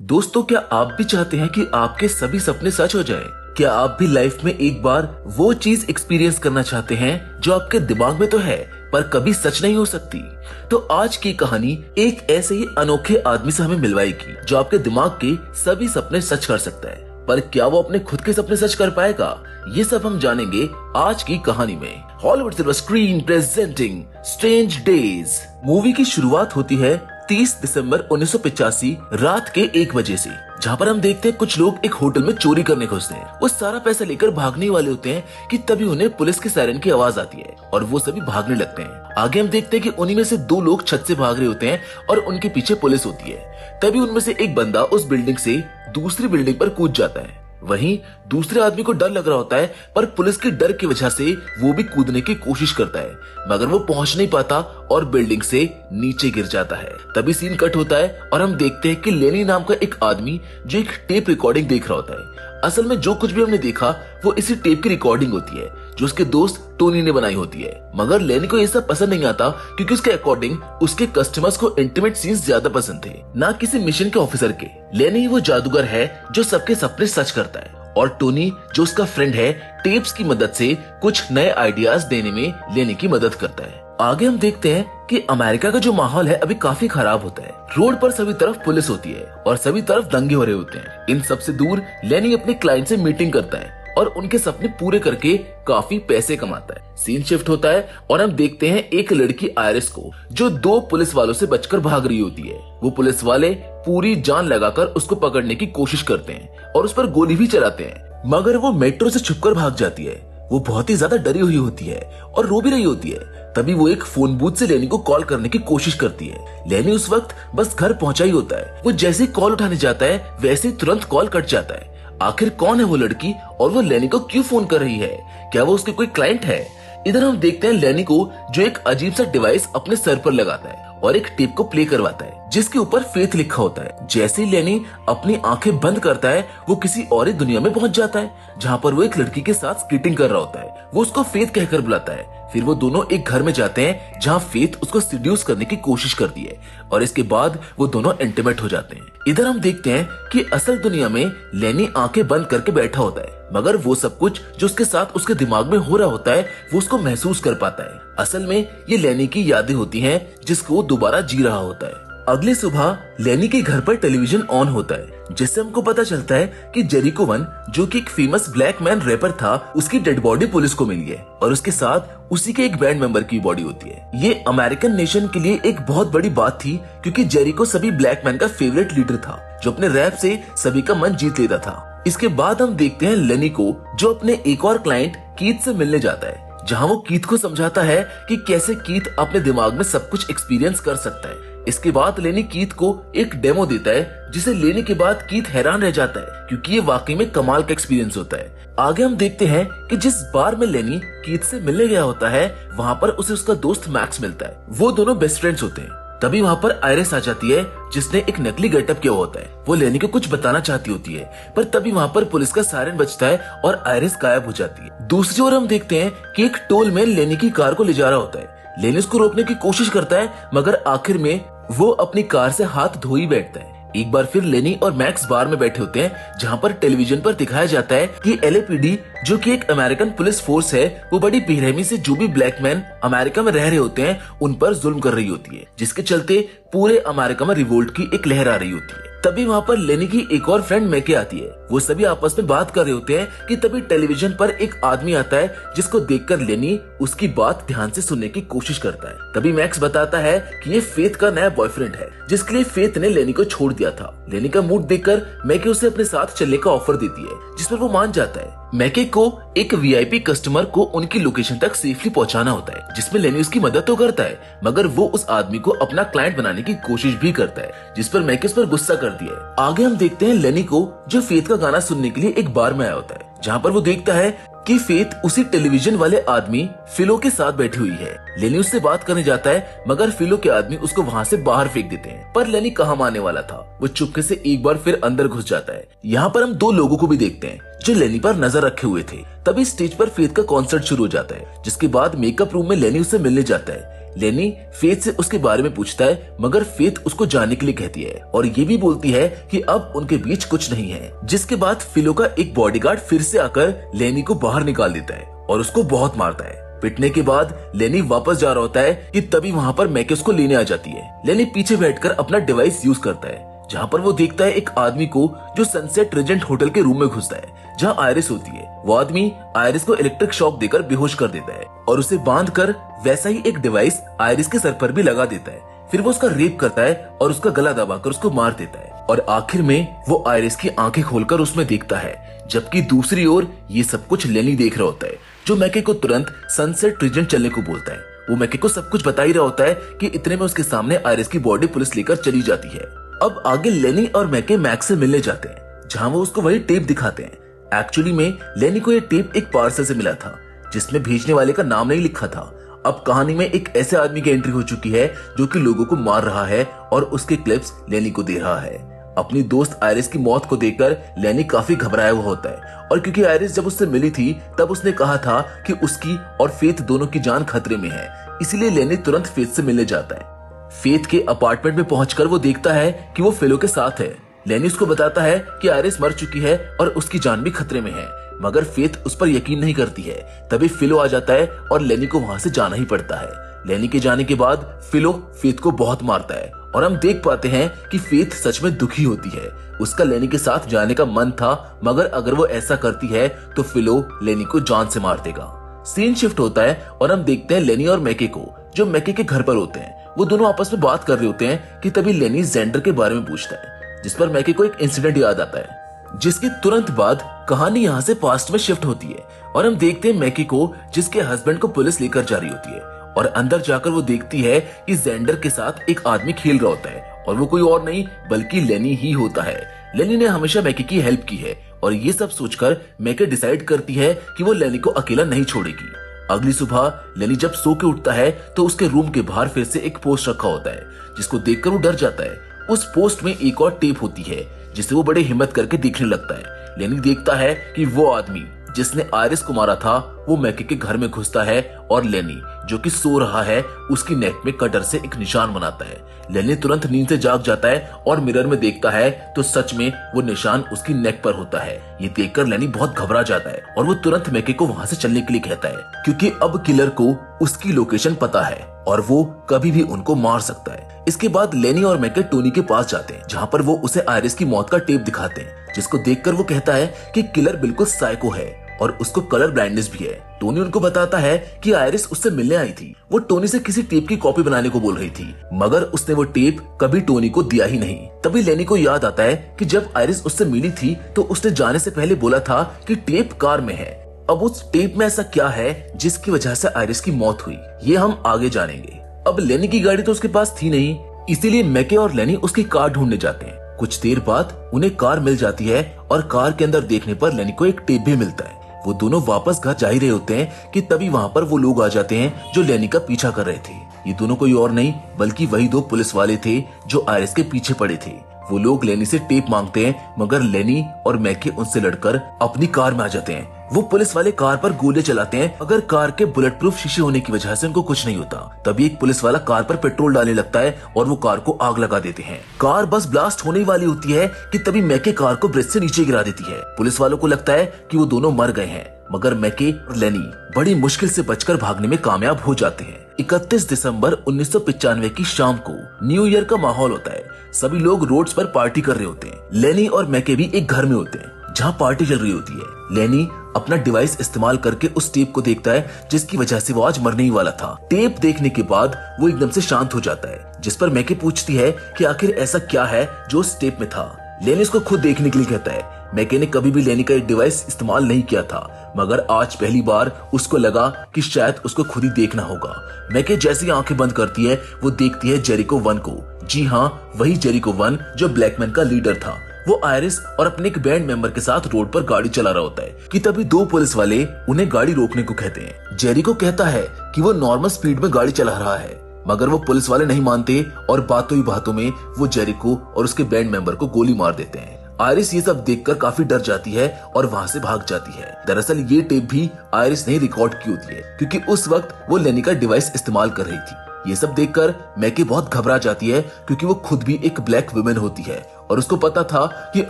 दोस्तों, क्या आप भी चाहते हैं कि आपके सभी सपने सच हो जाएं? क्या आप भी लाइफ में एक बार वो चीज एक्सपीरियंस करना चाहते हैं जो आपके दिमाग में तो है पर कभी सच नहीं हो सकती? तो आज की कहानी एक ऐसे ही अनोखे आदमी से हमें मिलवाएगी जो आपके दिमाग के सभी सपने सच कर सकता है। पर क्या वो अपने खुद के सपने सच कर पाएगा? ये सब हम जानेंगे आज की कहानी में। Hollywood silver screen presenting strange days. Movie की शुरुआत होती है 30 दिसंबर 1985 रात के 1 बजे से, जहाँ पर हम देखते हैं कुछ लोग एक होटल में चोरी करने घुसते हैं। वो सारा पैसा लेकर भागने वाले होते हैं कि तभी उन्हें पुलिस के सायरन की आवाज आती है और वो सभी भागने लगते हैं। आगे हम देखते हैं कि उन्हीं में से 2 लोग छत से भाग रहे होते हैं और उनके पीछे पुलिस होती है। तभी उनमें से एक बंदा उस बिल्डिंग से दूसरी बिल्डिंग पर कूद जाता है। वहीं दूसरे आदमी को डर लग रहा होता है, पर पुलिस के डर की वजह से वो भी कूदने की कोशिश करता है, मगर वो पहुंच नहीं पाता और बिल्डिंग से नीचे गिर जाता है। तभी सीन कट होता है और हम देखते हैं कि लेनी नाम का एक आदमी जो एक टेप रिकॉर्डिंग देख रहा होता है। असल में जो कुछ भी हमने देखा वो इसी टेप की रिकॉर्डिंग होती है जो उसके दोस्त टोनी ने बनाई होती है। मगर लेनी को ये सब पसंद नहीं आता क्योंकि उसके अकॉर्डिंग उसके कस्टमर्स को इंटीमेट सीन्स ज्यादा पसंद थे, ना किसी मिशन के ऑफिसर के। लेनी वो जादूगर है जो सबके सपने सच करता है और टोनी जो उसका फ्रेंड है टेप्स की मदद से कुछ नए आइडियाज देने में लेनी की मदद करता है। आगे हम देखते हैं कि अमेरिका का जो माहौल है अभी काफी खराब होता है। रोड पर सभी तरफ पुलिस होती है और सभी तरफ दंगे हो रहे होते हैं। इन सबसे दूर लेनी अपने क्लाइंट से मीटिंग करता है और उनके सपने पूरे करके काफी पैसे कमाता है। सीन शिफ्ट होता है और हम देखते हैं एक लड़की आयरिस को जो 2 पुलिस वालों से बचकर भाग रही होती है। वो पुलिस वाले पूरी जान लगाकर उसको पकड़ने की कोशिश करते हैं और उस पर गोली भी चलाते हैं, मगर वो मेट्रो से छुपकर भाग जाती है। वो बहुत ही ज्यादा डरी हुई होती है और रो भी रही होती है। तभी वो एक फोन बूथ से लेनी को कॉल करने की कोशिश करती है। लेनी उस वक्त बस घर पहुंचा ही होता है। वो जैसे ही कॉल उठाने जाता है वैसे ही तुरंत कॉल कट जाता है। आखिर कौन है वो लड़की और वो लेनी को क्यों फोन कर रही है? क्या वो उसके कोई क्लाइंट है? इधर हम देखते हैं लेनी को जो एक अजीब सा डिवाइस अपने सर पर लगाता है और एक टेप को प्ले करवाता है जिसके ऊपर फेथ लिखा होता है। जैसे ही लेनी अपनी आंखें बंद करता है वो किसी और ही दुनिया में पहुंच जाता है जहाँ पर वो एक लड़की के साथ स्केटिंग कर रहा होता है। वो उसको फेथ कहकर बुलाता है। फिर वो दोनों एक घर में जाते हैं जहाँ फेथ उसको सिड्यूस करने की कोशिश करती है और इसके बाद वो दोनों इंटीमेट हो जाते हैं। इधर हम देखते हैं कि असल दुनिया में लेनी आंखें बंद करके बैठा होता है, मगर वो सब कुछ जो उसके साथ उसके दिमाग में हो रहा होता है वो उसको महसूस कर पाता है। असल में ये लेनी की यादें होती हैं जिसको वो दोबारा जी रहा होता है। अगली सुबह लेनी के घर पर टेलीविजन ऑन होता है जिससे हमको पता चलता है कि जेरिको वन जो कि एक फेमस ब्लैक मैन रैपर था उसकी डेड बॉडी पुलिस को मिली है और उसके साथ उसी के एक बैंड मेंबर की बॉडी होती है। ये अमेरिकन नेशन के लिए एक बहुत बड़ी बात थी क्योंकि जेरिको सभी ब्लैक मैन का फेवरेट लीडर था जो अपने रैप से सभी का मन जीत लेता था। इसके बाद हम देखते हैं लेनी को जो अपने एक और क्लाइंट कीथ से मिलने जाता है जहाँ वो कीथ को समझाता है कि कैसे कीथ अपने दिमाग में सब कुछ एक्सपीरियंस कर सकता है। इसके बाद लेनी कीथ को एक डेमो देता है जिसे लेने के बाद कीथ हैरान रह जाता है क्योंकि ये वाकई में कमाल का एक्सपीरियंस होता है। आगे हम देखते हैं कि जिस बार में लेनी कीथ से मिलने गया होता है वहाँ पर उसे उसका दोस्त मैक्स मिलता है। वो दोनों बेस्ट फ्रेंड्स होते हैं। तभी वहाँ पर आयरिस आ जाती है जिसने एक नकली गेटअप किया होता है। वो लेनी को कुछ बताना चाहती होती है पर तभी वहाँ पर पुलिस का सायरन बजता है और आयरिस गायब हो जाती है। दूसरी ओर हम देखते हैं कि एक टोल मैन लेनी की कार को ले जा रहा होता है। लेनी उसको रोकने की कोशिश करता है मगर आखिर में वो अपनी कार से हाथ धो ही बैठता है। एक बार फिर लेनी और मैक्स बार में बैठे होते हैं जहाँ पर टेलीविजन पर दिखाया जाता है कि LAPD जो कि एक अमेरिकन पुलिस फोर्स है वो बड़ी बेरहमी से जो भी ब्लैक मैन अमेरिका में रह रहे होते हैं उन पर जुल्म कर रही होती है, जिसके चलते पूरे अमेरिका में रिवोल्ट की एक लहर आ रही होती है। तभी वहाँ पर लेनी की एक और फ्रेंड मैके आती है। वो सभी आपस में बात कर रहे होते हैं कि तभी टेलीविजन पर एक आदमी आता है जिसको देखकर लेनी उसकी बात ध्यान से सुनने की कोशिश करता है। तभी मैक्स बताता है कि ये फेथ का नया बॉयफ्रेंड है जिसके लिए फेथ ने लेनी को छोड़ दिया था। लेनी का मूड देखकर मैके उसे अपने साथ चलने का ऑफर देती है जिस पर वो मान जाता है। मैके को एक VIP कस्टमर को उनकी लोकेशन तक सेफली पहुंचाना होता है जिसमें लेनी उसकी मदद तो करता है मगर वो उस आदमी को अपना क्लाइंट बनाने की कोशिश भी करता है जिस पर मैके उस पर गुस्सा करती है। आगे हम देखते हैं लेनी को जो फेथ का गाना सुनने के लिए एक बार में आया होता है जहाँ पर वो देखता है कि फेथ उसी टेलीविजन वाले आदमी फिलो के साथ बैठी हुई है। लेनी उससे बात करने जाता है मगर फिलो के आदमी उसको वहाँ से बाहर फेंक देते हैं, पर लेनी कहाँ मानने वाला था। वो चुपके से एक बार फिर अंदर घुस जाता है। यहाँ पर हम 2 लोगों को भी देखते हैं जो लेनी पर नजर रखे हुए थे। तभी स्टेज पर फेथ का कॉन्सर्ट शुरू हो जाता है जिसके बाद मेकअप रूम में लेनी उससे मिलने जाता है। लेनी फेथ से उसके बारे में पूछता है, मगर फेथ उसको जाने के लिए कहती है और ये भी बोलती है कि अब उनके बीच कुछ नहीं है। जिसके बाद फिलो का एक बॉडीगार्ड फिर से आकर लेनी को बाहर निकाल देता है और उसको बहुत मारता है। पिटने के बाद लेनी वापस जा रहा होता है कि तभी वहाँ पर मैके उसको लेने आ जाती है। लेनी पीछे बैठकर अपना डिवाइस यूज करता है, जहाँ पर वो देखता है एक आदमी को जो सनसेट रेजेंट होटल के रूम में घुसता है जहाँ आयरिस होती है। वो आदमी आयरिस को इलेक्ट्रिक शॉक देकर बेहोश कर देता है और उसे बांधकर वैसा ही एक डिवाइस आयरिस के सर पर भी लगा देता है। फिर वो उसका रेप करता है और उसका गला दबाकर उसको मार देता है और आखिर में वो आयरिस की आंखें खोलकर उसमें देखता है, जबकि दूसरी ओर ये सब कुछ लेनी देख रहा होता है, जो मैके को तुरंत सनसेट रेजेंट चलने को बोलता है। वो मैके को सब कुछ बता ही रहा होता है कि इतने में उसके सामने आयरिस की बॉडी पुलिस लेकर चली जाती है। अब आगे लेनी और मैके मैक्स से मिलने जाते हैं, जहाँ वो उसको वही टेप दिखाते हैं। एक्चुअली में लेनी को ये टेप एक पार्सल से मिला था जिसमें भेजने वाले का नाम नहीं लिखा था। अब कहानी में एक ऐसे आदमी की एंट्री हो चुकी है जो कि लोगों को मार रहा है और उसके क्लिप्स लेनी को दे रहा है। अपनी दोस्त आयरिस की मौत को देखकर लेनी काफी घबराया हुआ होता है और क्योंकि आयरिस जब उससे मिली थी तब उसने कहा था कि उसकी और फेथ दोनों की जान खतरे में है, इसीलिए लेनी तुरंत फेथ से मिलने जाता है। फेथ के अपार्टमेंट में पहुंचकर वो देखता है कि वो फिलो के साथ है। लेनी उसको बताता है कि आयरिस मर चुकी है और उसकी जान भी खतरे में है, मगर फेथ उस पर यकीन नहीं करती है। तभी फिलो आ जाता है और लेनी को वहां से जाना ही पड़ता है। लेनी के जाने के बाद फिलो फेथ को बहुत मारता है और हम देख पाते हैं कि फेथ सच में दुखी होती है। उसका लेनी के साथ जाने का मन था, मगर अगर वो ऐसा करती है तो फिलो लेनी को जान से मार देगा। सीन शिफ्ट होता है और हम देखते हैं लेनी और मैके को, जो मैके के घर पर होते हैं। वो दोनों आपस में बात कर रहे होते हैं कि तभी लेनी जेंडर के बारे में पूछता है, जिस पर मैके को एक इंसिडेंट याद आता है, जिसके तुरंत बाद कहानी यहाँ से पास्ट में शिफ्ट होती है और हम देखते हैं मैके को, जिसके हस्बैंड को पुलिस लेकर जा रही होती है और अंदर जाकर वो देखती है कि जेंडर के साथ एक आदमी खेल रहा होता है और वो कोई और नहीं बल्कि लेनी ही होता है। लेनी ने हमेशा मैके की हेल्प की है और ये सब सोचकर मैके डिसाइड करती है कि वो लेनी को अकेला नहीं छोड़ेगी। अगली सुबह लेनी जब सो के उठता है तो उसके रूम के बाहर फिर से एक पोस्ट रखा होता है, जिसको देखकर वो डर जाता है। उस पोस्ट में एक और टेप होती है जिसे वो बड़े हिम्मत करके देखने लगता है। लेनी देखता है कि वो आदमी जिसने आयरिस को मारा था वो मैके के घर में घुसता है और लेनी जो कि सो रहा है उसकी नेक में कटर से एक निशान बनाता है। लेनी तुरंत नींद से जाग जाता है और मिरर में देखता है तो सच में वो निशान उसकी नेक पर होता है। ये देखकर लेनी बहुत घबरा जाता है और वो तुरंत मैके को वहां से चलने के लिए कहता है, क्योंकि अब किलर को उसकी लोकेशन पता है और वो कभी भी उनको मार सकता है। इसके बाद लेनी और मैके टोनी के पास जाते हैं, जहाँ पर वो उसे आयरिस की मौत का टेप दिखाते हैं, जिसको देखकर वो कहता है कि किलर बिल्कुल साइको है और उसको कलर ब्लाइंडनेस भी है। टोनी उनको बताता है कि आयरिस उससे मिलने आई थी। वो टोनी से किसी टेप की कॉपी बनाने को बोल रही थी, मगर उसने वो टेप कभी टोनी को दिया ही नहीं। तभी लेनी को याद आता है कि जब आयरिस उससे मिली थी तो उसने जाने से पहले बोला था कि टेप कार में है। अब उस टेप में ऐसा क्या है जिसकी वजह से आयरिस की मौत हुई, ये हम आगे जानेंगे। अब लेनी की गाड़ी तो उसके पास थी नहीं, इसीलिए मैके और लेनी उसकी कार ढूंढने जाते हैं। कुछ देर बाद उन्हें कार मिल जाती है और कार के अंदर देखने पर लेनी को एक टेप भी मिलता है। वो दोनों वापस घर जा ही रहे होते हैं कि तभी वहाँ पर वो लोग आ जाते हैं जो लेनी का पीछा कर रहे थे। ये दोनों कोई और नहीं बल्कि वही दो पुलिस वाले थे जो आयरिस के पीछे पड़े थे। वो लोग लेनी से टेप मांगते हैं, मगर लेनी और मैके उनसे लड़कर अपनी कार में आ जाते हैं। वो पुलिस वाले कार पर गोले चलाते हैं, मगर कार के बुलेट प्रूफ शीशे होने की वजह से उनको कुछ नहीं होता। तभी एक पुलिस वाला कार पर पेट्रोल डालने लगता है और वो कार को आग लगा देते हैं। कार बस ब्लास्ट होने वाली होती है कि तभी मैके कार को ब्रिज से नीचे गिरा देती है। पुलिस वालों को लगता है कि वो दोनों मर गए हैं, मगर मैके और लेनी बड़ी मुश्किल से बचकर भागने में कामयाब हो जाते हैं। 31 दिसंबर 1995 की शाम को न्यू ईयर का माहौल होता है। सभी लोग रोड्स पर पार्टी कर रहे होते हैं। लेनी और मैके भी एक घर में होते हैं जहाँ पार्टी चल रही होती है। लेनी अपना डिवाइस इस्तेमाल करके उस टेप को देखता है जिसकी वजह से वो आज मरने ही वाला था। टेप देखने के बाद वो एकदम से शांत हो जाता है, जिस पर मैके पूछती है कि आखिर ऐसा क्या है जो उस टेप में था। लेनी उसको खुद देखने के लिए कहता है। मैके ने कभी भी लेनी का एक डिवाइस इस्तेमाल नहीं किया था, मगर आज पहली बार उसको लगा कि शायद उसको खुद ही देखना होगा। मैके जैसी आंखें बंद करती है वो देखती है जेरिको 1 को। जी हाँ, वही जेरिको 1 जो ब्लैकमैन का लीडर था। वो आयरिस और अपने एक बैंड मेंबर के साथ रोड पर गाड़ी चला रहा होता है कि तभी दो पुलिस वाले उन्हें गाड़ी रोकने को कहते हैं। जेरिको कहता है कि वो नॉर्मल स्पीड में गाड़ी चला रहा है, मगर वो पुलिस वाले नहीं मानते और बातों ही बातों में वो जेरिको और उसके बैंड मेंबर को गोली मार देते हैं। आयरिस ये सब देखकर काफी डर जाती है और वहाँ से भाग जाती है। दरअसल ये टेप भी आयरिस ने रिकॉर्ड की होती है, क्योंकि उस वक्त वो लेनी का डिवाइस इस्तेमाल कर रही थी। ये सब देखकर मैके बहुत घबरा जाती है क्योंकि वो खुद भी एक ब्लैक वुमेन होती है और उसको पता था कि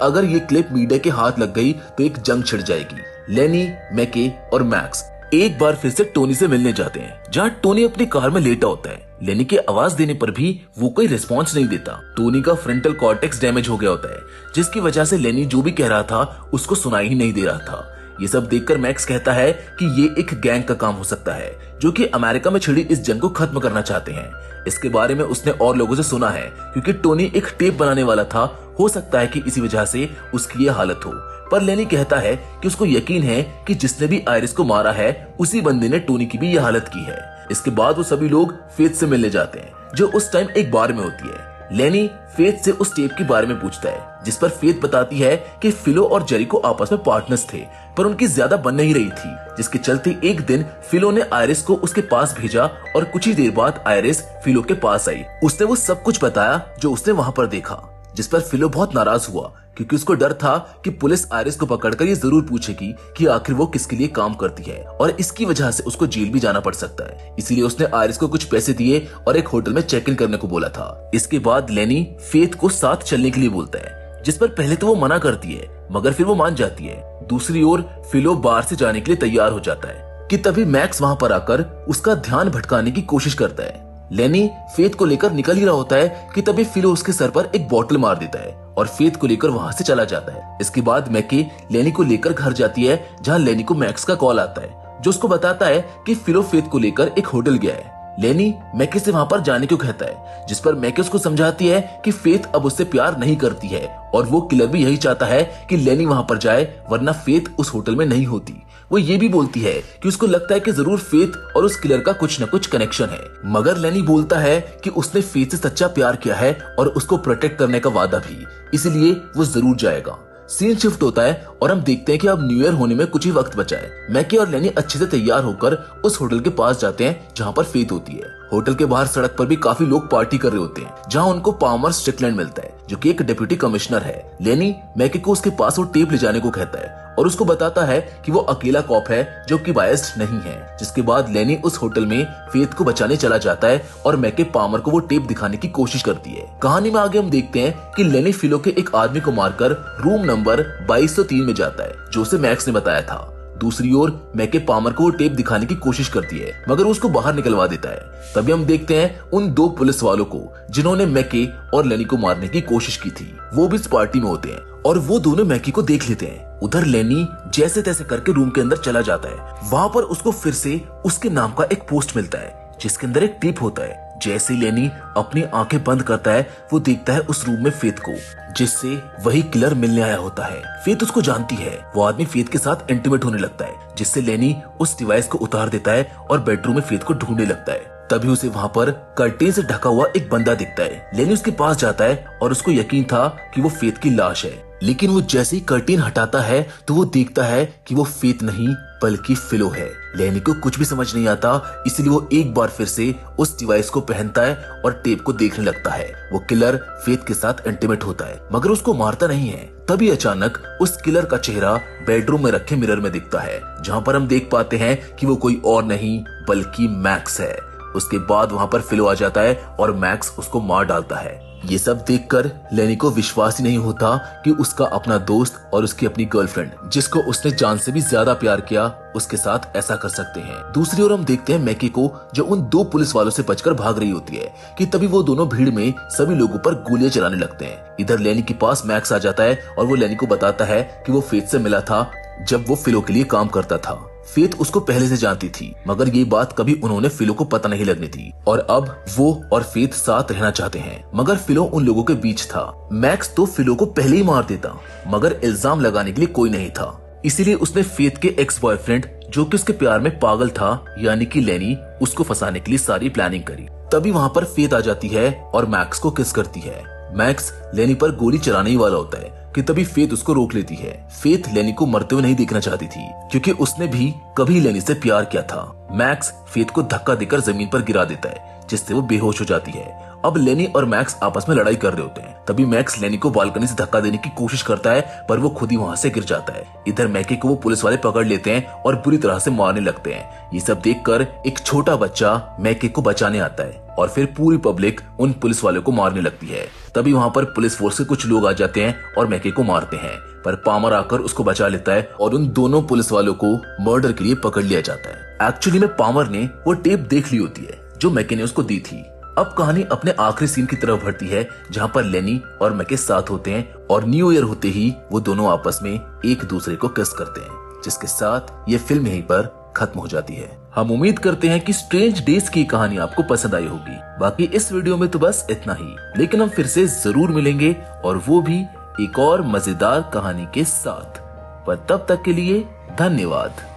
अगर ये क्लिप मीडिया के हाथ लग गई तो एक जंग छिड़ जाएगी। लेनी, मैके और मैक्स एक बार फिर से टोनी से मिलने जाते हैं, जहाँ टोनी अपनी कार में लेटा होता है। लेनी के आवाज देने पर भी वो कोई रिस्पॉन्स नहीं देता। टोनी का फ्रंटल कॉर्टेक्स डैमेज हो गया होता है, जिसकी वजह से लेनी जो भी कह रहा था उसको सुनाई ही नहीं दे रहा था। ये सब देखकर मैक्स कहता है कि ये एक गैंग का काम हो सकता है जो कि अमेरिका में छिड़ी इस जंग को खत्म करना चाहते हैं। इसके बारे में उसने और लोगों से सुना है क्योंकि टोनी एक टेप बनाने वाला था। हो सकता है कि इसी वजह से उसकी ये हालत हो। पर लेनी कहता है कि उसको यकीन है कि जिसने भी आयरिस को मारा है उसी बंदे ने टोनी की भी ये हालत की है। इसके बाद वो सभी लोग फेथ से मिलने जाते हैं, जो उस टाइम एक बार में होती है। लेनी फेथ से उस टेप के बारे में पूछता है, जिस पर फेथ बताती है कि फिलो और जेरिको आपस में पार्टनर्स थे, पर उनकी ज्यादा बन नहीं रही थी, जिसके चलते एक दिन फिलो ने आयरिस को उसके पास भेजा और कुछ ही देर बाद आयरिस फिलो के पास आई। उसने वो सब कुछ बताया जो उसने वहां पर देखा, जिस पर फिलो बहुत नाराज हुआ क्योंकि उसको डर था कि पुलिस आयरिस को पकड़कर ये जरूर पूछेगी कि आखिर वो किसके लिए काम करती है और इसकी वजह से उसको जेल भी जाना पड़ सकता है। इसीलिए उसने आयरिस को कुछ पैसे दिए और एक होटल में चेक इन करने को बोला था। इसके बाद लेनी फेथ को साथ चलने के लिए बोलता है, जिस पर पहले तो वो मना करती है मगर फिर वो मान जाती है। दूसरी ओर फिलो बाहर से जाने के लिए तैयार हो जाता है कि तभी मैक्स वहां पर आकर उसका ध्यान भटकाने की कोशिश करता है। लेनी फेथ को लेकर निकल ही रहा होता है कि तभी फिलो उसके सर पर एक बोतल मार देता है और फेथ को लेकर वहां से चला जाता है। इसके बाद मैके लेनी को लेकर घर जाती है, जहां लेनी को मैक्स का कॉल आता है जो उसको बताता है कि फिलो फेथ को लेकर एक होटल गया है। लेनी मैके से वहां पर जाने को कहता है, जिस पर मैके उसको समझाती है कि फेथ अब उससे प्यार नहीं करती है और वो किलर भी यही चाहता है कि लेनी वहां पर जाए, वरना फेथ उस होटल में नहीं होती। वो ये भी बोलती है कि उसको लगता है कि जरूर फेथ और उस किलर का कुछ न कुछ कनेक्शन है, मगर लेनी बोलता है कि उसने फेथ से सच्चा प्यार किया है और उसको प्रोटेक्ट करने का वादा भी, इसलिए वो जरूर जाएगा। सीन शिफ्ट होता है और हम देखते हैं कि अब न्यू ईयर होने में कुछ ही वक्त बचा है। मैके और लेनी अच्छे से तैयार होकर उस होटल के पास जाते हैं जहां पर फेथ होती है। होटल के बाहर सड़क पर भी काफी लोग पार्टी कर रहे होते हैं, जहां उनको पामर स्ट्रिकलैंड मिलता है जो कि एक डिप्टी कमिश्नर है। लेनी मैके को उसके पास वो टेप ले जाने को कहता है और उसको बताता है कि वो अकेला कॉप है जो कि बायस्ड नहीं है। जिसके बाद लेनी उस होटल में फेथ को बचाने चला जाता है और मैके पामर को वो टेप दिखाने की कोशिश करती है। कहानी में आगे हम देखते हैं कि लेनी फिलो के एक आदमी को मारकर रूम नंबर 2203 में जाता है, जो उसे मैक्स ने बताया था। दूसरी ओर मैके पामर को वो टेप दिखाने की कोशिश करती है, मगर उसको बाहर निकलवा देता है। तभी हम देखते हैं उन दो पुलिस वालों को जिन्होंने मैके और लेनी को मारने की कोशिश की थी, वो भी इस पार्टी में होते हैं और वो दोनों मैके को देख लेते हैं। उधर लेनी जैसे तैसे करके रूम के अंदर चला जाता है। वहां पर उसको फिर से उसके नाम का एक पोस्ट मिलता है जिसके अंदर एक टिप होता है। जैसे लेनी अपनी आंखें बंद करता है, वो देखता है उस रूम में फेथ को, जिससे वही किलर मिलने आया होता है। फेथ उसको जानती है। वो आदमी फेथ के साथ इंटीमेट होने लगता है, जिससे लेनी उस डिवाइस को उतार देता है और बेडरूम में फेथ को ढूंढने लगता है। तभी उसे वहां पर कर्टेन से ढका हुआ एक बंदा दिखता है। लेनी उसके पास जाता है और उसको यकीन था कि वो फेथ की लाश है, लेकिन वो जैसे ही कर्टेन हटाता है तो वो देखता है कि वो फेथ नहीं बल्कि फिलो है। लेनी को कुछ भी समझ नहीं आता, इसलिए वो एक बार फिर से उस डिवाइस को पहनता है और टेप को देखने लगता है। वो किलर फेथ के साथ इंटीमेट होता है, मगर उसको मारता नहीं है। तभी अचानक उस किलर का चेहरा बेडरूम में रखे मिरर में दिखता है, जहाँ पर हम देख पाते हैं कि वो कोई और नहीं बल्कि मैक्स है। उसके बाद वहां पर फिलो आ जाता है और मैक्स उसको मार डालता है। ये सब देखकर लेनी को विश्वास ही नहीं होता कि उसका अपना दोस्त और उसकी अपनी गर्लफ्रेंड, जिसको उसने जान से भी ज्यादा प्यार किया, उसके साथ ऐसा कर सकते हैं। दूसरी ओर हम देखते हैं मैके को, जो उन दो पुलिस वालों से बचकर भाग रही होती है कि तभी वो दोनों भीड़ में सभी लोगों पर गोलियां चलाने लगते हैं। इधर लेनी के पास मैक्स आ जाता है और वो लेनी को बताता है कि वो फेथ से मिला था जब वो फिलो के लिए काम करता था। फेथ उसको पहले से जानती थी, मगर ये बात कभी उन्होंने फिलो को पता नहीं लगने दी और अब वो और फेथ साथ रहना चाहते हैं, मगर फिलो उन लोगों के बीच था। मैक्स तो फिलो को पहले ही मार देता, मगर इल्जाम लगाने के लिए कोई नहीं था, इसीलिए उसने फेथ के एक्स बॉयफ्रेंड, जो कि उसके प्यार में पागल था, यानी कि लेनी, उसको फंसाने के लिए सारी प्लानिंग करी। तभी वहां पर फेथ आ जाती है और मैक्स को किस करती है। मैक्स लेनी पर गोली चलाने ही वाला होता है कि तभी फेथ उसको रोक लेती है। फेथ लेनी को मरते हुए नहीं देखना चाहती थी, क्योंकि उसने भी कभी लेनी से प्यार किया था। मैक्स फेथ को धक्का देकर जमीन पर गिरा देता है, जिससे वो बेहोश हो जाती है अब लेनी और मैक्स आपस में लड़ाई कर रहे होते हैं। तभी मैक्स लेनी को बालकनी से धक्का देने की कोशिश करता है, पर वो खुद ही वहाँ से गिर जाता है। इधर मैके को वो पुलिस वाले पकड़ लेते हैं और बुरी तरह से मारने लगते हैं। ये सब देखकर एक छोटा बच्चा मैके को बचाने आता है और फिर पूरी पब्लिक उन पुलिस वालों को मारने लगती है। तभी वहाँ पर पुलिस फोर्स के कुछ लोग आ जाते हैं और मैके को मारते हैं, पर पामर आकर उसको बचा लेता है और उन दोनों पुलिस वालों को मर्डर के लिए पकड़ लिया जाता है। एक्चुअली में पामर ने वो टेप देख ली होती है जो मैके ने उसको दी थी। अब कहानी अपने आखिरी सीन की तरफ बढ़ती है, जहाँ पर लेनी और मैके साथ होते हैं और न्यू ईयर होते ही वो दोनों आपस में एक दूसरे को किस करते हैं, जिसके साथ ये फिल्म यहीं पर खत्म हो जाती है। हम उम्मीद करते हैं कि स्ट्रेंज डेज की कहानी आपको पसंद आई होगी। बाकी इस वीडियो में तो बस इतना ही, लेकिन हम फिर से जरूर मिलेंगे और वो भी एक और मजेदार कहानी के साथ। पर तब तक के लिए धन्यवाद।